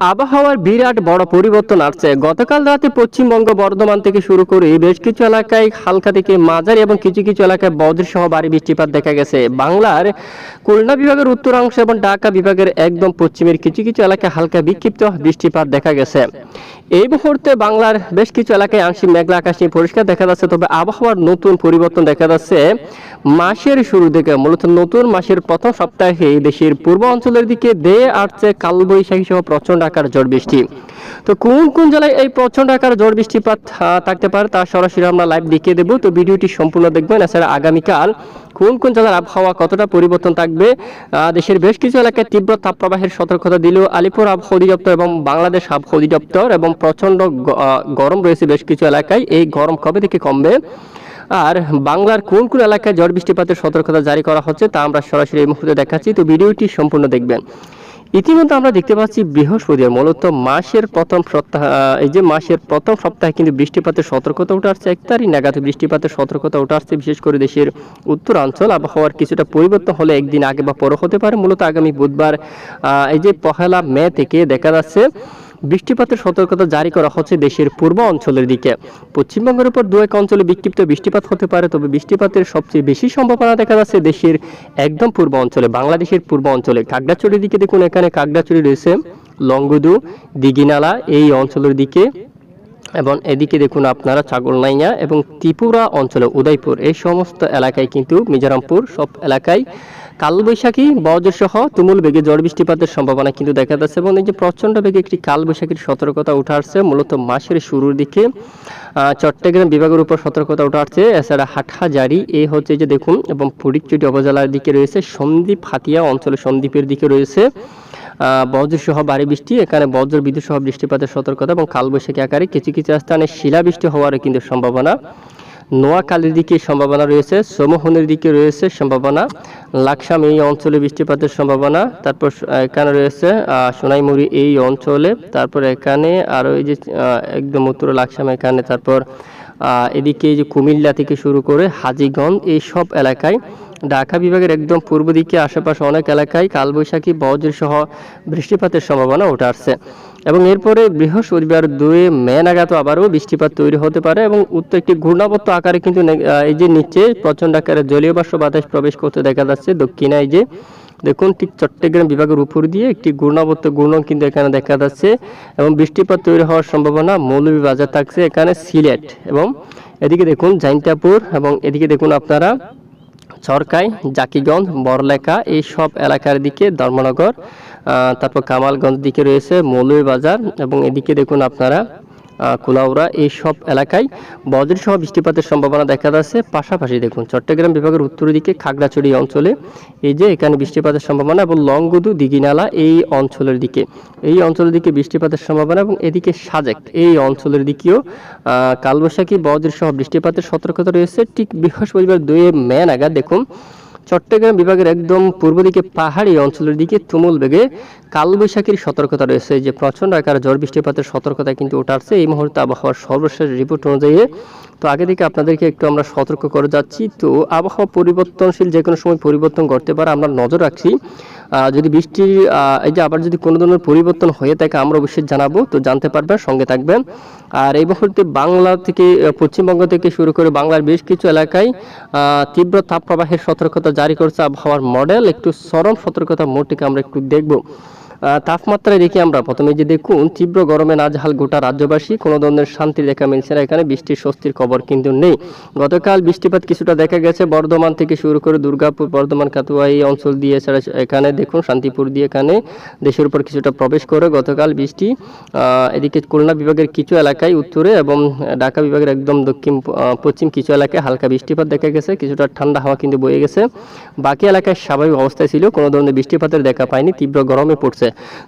আবহাওয়ার বিরাট বড় পরিবর্তন আসছে। গতকাল রাতে পশ্চিমবঙ্গ বর্ধমান থেকে শুরু করে বেশ কিছু এলাকায় হালকা থেকে মাঝারি এবং কিছু কিছু এলাকায় বজ্রসহ ভারী বৃষ্টিপাত দেখা গেছে। বাংলার খুলনা বিভাগের উত্তরাংশ এবং ঢাকা বিভাগের একদম পশ্চিমের কিছু কিছু এলাকায় হালকা বিক্ষিপ্ত বৃষ্টিপাত দেখা গেছে। এই মুহূর্তে বাংলার বেশ কিছু এলাকায় আংশিক মেঘলা আকাশ নিয়ে পরিষ্কার দেখা যাচ্ছে। তবে আবহাওয়ার নতুন পরিবর্তন দেখা যাচ্ছে মাসের শুরু দিকে, মূলত নতুন মাসের প্রথম সপ্তাহে দেশের পূর্ব অঞ্চলের দিকে ধেয়ে আসছে কালবৈশাখী সহ প্রচন্ড আকার ঝড় বৃষ্টি। তো কোন কোন জেলায় এই প্রচন্ড আকার ঝড় বৃষ্টিপাত থাকতে পারে তা সরাসরি আমরা লাইভ দেখিয়ে দেবো। তো ভিডিওটি সম্পূর্ণ দেখবেন। এছাড়া আগামীকাল কোন কোন জেলার আবহাওয়া কতটা পরিবর্তন থাকবে, দেশের বেশ কিছু এলাকায় তীব্র তাপপ্রবাহের সতর্কতা দিল আলিপুর আবহাওয়া অধিদপ্তর এবং বাংলাদেশ আবহাওয়া অধিদপ্তর, এবং প্রচন্ড গরম রয়েছে বেশ কিছু এলাকায়। এই গরম কবে থেকে কমবে আর বাংলার কোন কোন এলাকায় ঝড় বৃষ্টিপাতের সতর্কতা জারি করা হচ্ছে তা আমরা সরাসরি এই মুহূর্তে দেখাচ্ছি। তো ভিডিওটি সম্পূর্ণ দেখবেন। ইতিমধ্যে আমরা দেখতে পাচ্ছি বৃহস্পতিবার মূলত মাসের প্রথম সপ্তাহ, এই যে মাসের প্রথম সপ্তাহে কিন্তু বৃষ্টিপাতের সতর্কতা উঠে আসছে। 1 তারিখ নাগাদ বৃষ্টিপাতের সতর্কতা উঠে আসছে। বিশেষ করে দেশের উত্তরাঞ্চল আবহাওয়ার কিছুটা পরিবর্তন হলে একদিন আগে বা পরে হতে পারে। মূলত আগামী বুধবার এই যে 1 মে থেকে দেখা যাচ্ছে বৃষ্টিপাতের সতর্কতা জারি করা হচ্ছে দেশের পূর্ব অঞ্চলের দিকে। পশ্চিমবঙ্গের উপর 2-1 অঞ্চলে বিক্ষিপ্ত বৃষ্টিপাত হতে পারে, তবে বৃষ্টিপাতের সবচেয়ে বেশি সম্ভাবনা দেখা যাচ্ছে দেশের একদম পূর্ব অঞ্চলে, বাংলাদেশের পূর্ব অঞ্চলে। খাগড়াছড়ির দিকে দেখুন, এখানে খাগড়াছড়ি রয়েছে, লংগদু, দিঘিনালা এই অঞ্চলের দিকে, এবং এদিকে দেখুন আপনারা ছাগলনাইয়া এবং ত্রিপুরা অঞ্চলে উদয়পুর এই সমস্ত এলাকায় কিন্তু মিজোরামপুর সব এলাকায় কালবৈশাখী বজ্রসহ তুমুল বেগে ঝড় বৃষ্টিপাতের সম্ভাবনা কিন্তু দেখা যাচ্ছে। এবং এই যে প্রচণ্ড বেগে একটি কালবৈশাখীর সতর্কতা উঠে আসছে মূলত মাসের শুরুর দিকে। চট্টগ্রাম বিভাগের উপর সতর্কতা উঠে আসছে। এছাড়া হাটহাজারি এই হচ্ছে যে দেখুন, এবং ফটিকছড়ি উপজেলার দিকে রয়েছে, সন্দ্বীপ হাতিয়া অঞ্চলে সন্দ্বীপের দিকে রয়েছে বজ্রসহ ভারী বৃষ্টি। এখানে বজ্র বিদ্যুৎ সহ বৃষ্টিপাতের সতর্কতা এবং কালবৈশাখী আকারে কিছু কিছু স্থানে শিলাবৃষ্টি হওয়ারও কিন্তু সম্ভাবনা। নোয়াখালীর দিকে সম্ভাবনা রয়েছে, সমোহনের দিকে রয়েছে সম্ভাবনা, লাকসাম এই অঞ্চলে বৃষ্টিপাতের সম্ভাবনা। তারপর এখানে রয়েছে সোনাইমুড়ি এই অঞ্চলে, তারপর এখানে আরও এই যে একদম উত্তর লাকসাম এখানে, তারপর এদিকে এই যে কুমিল্লা থেকে শুরু করে হাজীগঞ্জ এই সব এলাকায়, ঢাকা বিভাগের একদম পূর্ব দিকে আশেপাশে অনেক এলাকায় কালবৈশাখী বজ্রসহ বৃষ্টিপাতের সম্ভাবনা উঠে আসছে। এবং এরপরে বৃহস্পতিবার 2 মে নাগাদ আবারও বৃষ্টিপাত তৈরি হতে পারে, এবং উত্তর একটি ঘূর্ণাবর্ত আকারে কিন্তু এই যে নিচে প্রচণ্ড আকারে জলীয় বাষ্প বাতাস প্রবেশ করতে দেখা যাচ্ছে দক্ষিণে। এই যে দেখুন ঠিক চট্টগ্রাম বিভাগের উপর দিয়ে একটি ঘূর্ণাবর্ত ঘূর্ণন কিন্তু এখানে দেখা যাচ্ছে, এবং বৃষ্টিপাত তৈরি হওয়ার সম্ভাবনা। মৌলভীবাজার থাকছে এখানে, সিলেট, এবং এদিকে দেখুন জাইন্তাপুর, এবং এদিকে দেখুন আপনারা চরকাই, জাকিগঞ্জ, বড়লেখা এই সব এলাকার দিকে, ধর্মনগর, তারপর কামালগঞ্জ দিকে রয়েছে মৌলভীবাজার, এবং এদিকে দেখুন আপনারা কুলাউড়া এই সব এলাকায় বজ্রসহ বৃষ্টিপাতের সম্ভাবনা দেখা যাচ্ছে। পাশাপাশি দেখুন চট্টগ্রাম বিভাগের উত্তর দিকে খাগড়াছড়ি অঞ্চলে এই যে এখানে বৃষ্টিপাতের সম্ভাবনা, এবং লংগদু, দিঘিনালা এই অঞ্চলের দিকে বৃষ্টিপাতের সম্ভাবনা, এবং এদিকে সাজেক এই অঞ্চলের দিকেও কালবৈশাখী বজ্রসহ বৃষ্টিপাতের সতর্কতা রয়েছে। ঠিক বৃহস্পতিবার 2 মে নাগাদ দেখুন চট্টগ্রাম বিভাগের একদম পূর্ব দিকে পাহাড়ি অঞ্চলের দিকে তুমুল বেগে কালবৈশাখীর সতর্কতা রয়েছে। যে প্রচণ্ড আকারে ঝড় বৃষ্টিপাতের সতর্কতা কিন্তু উঠে আসছে এই মুহূর্তে আবহাওয়ার সর্বশেষ রিপোর্ট অনুযায়ী। তো আগে থেকে আপনাদেরকে একটু আমরা সতর্ক করে যাচ্ছি। তো আবহাওয়া পরিবর্তনশীল, যে কোনো সময় পরিবর্তন করতে পারে, আমরা নজর রাখছি। যদি বৃষ্টির এই যে আবার যদি কোনো ধরনের পরিবর্তন হয়ে থাকে আমরা অবশ্যই জানাবো, তো জানতে পারবেন, সঙ্গে থাকবেন। আর এই মুহূর্তে বাংলা থেকে পশ্চিমবঙ্গ থেকে শুরু করে বাংলার বেশ কিছু এলাকায় তীব্র তাপপ্রবাহের সতর্কতা জারি করছে আবহাওয়ার মডেল। একটু চরম সতর্কতা মোডটিকে আমরা একটু দেখব। তাপমাত্রায় দেখি আমরা প্রথমে যে দেখুন তীব্র গরমে নাজেহাল গোটা রাজ্যবাসী, কোনো ধরনের শান্তি দেখা মিলছে না এখানে, বৃষ্টির স্বস্তির খবর কিন্তু নেই। গতকাল বৃষ্টিপাত কিছুটা দেখা গেছে বর্ধমান থেকে শুরু করে দুর্গাপুর, বর্ধমান, কাতুয়া এই অঞ্চল দিয়ে, এছাড়া এখানে দেখুন শান্তিপুর দিয়ে এখানে দেশের উপর কিছুটা প্রবেশ করে গতকাল বৃষ্টি। এদিকে খুলনা বিভাগের কিছু এলাকায় উত্তরে এবং ঢাকা বিভাগের একদম দক্ষিণ পশ্চিম কিছু এলাকায় হালকা বৃষ্টিপাত দেখা গেছে, কিছুটা ঠান্ডা হাওয়া কিন্তু বয়ে গেছে। বাকি এলাকায় স্বাভাবিক অবস্থায় ছিল, কোনো ধরনের বৃষ্টিপাতের দেখা পায়নি, তীব্র গরমে পড়ছে।